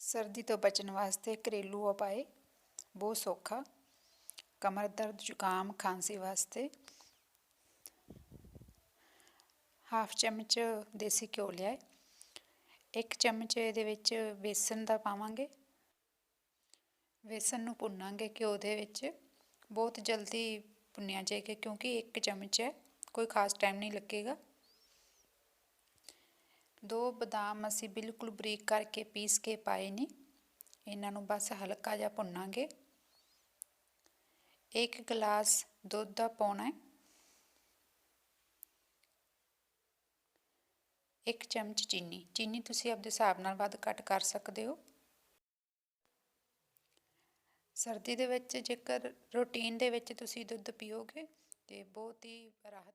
सर्दी तो बचने वास्ते घरेलू उपाय बहुत सौखा। कमर दर्द जुकाम खांसी वास्ते हाफ चम्मच देसी घ्यो लिया, 1 चम्मच ये बेसन का पावांगे। बेसन नूं भुनांगे घ्यो दे विच, बहुत जल्दी भुनिया जाएगा क्योंकि 1 चम्मच है, कोई खास टाइम नहीं लगेगा। 2 बदाम असी बिल्कुल बरीक करके पीस के पाए ने, इन्हां नूं बस हल्का जिहा भुनांगे। 1 गिलास दुध दा पाउणा है, 1 चम्मच चीनी तुसीं आपदे हिसाब नाल वध घट कर सकदे हो। सर्दी दे विच जेकर रूटीन दे विच तुसीं दुध पीओगे ते बहुत ही राहत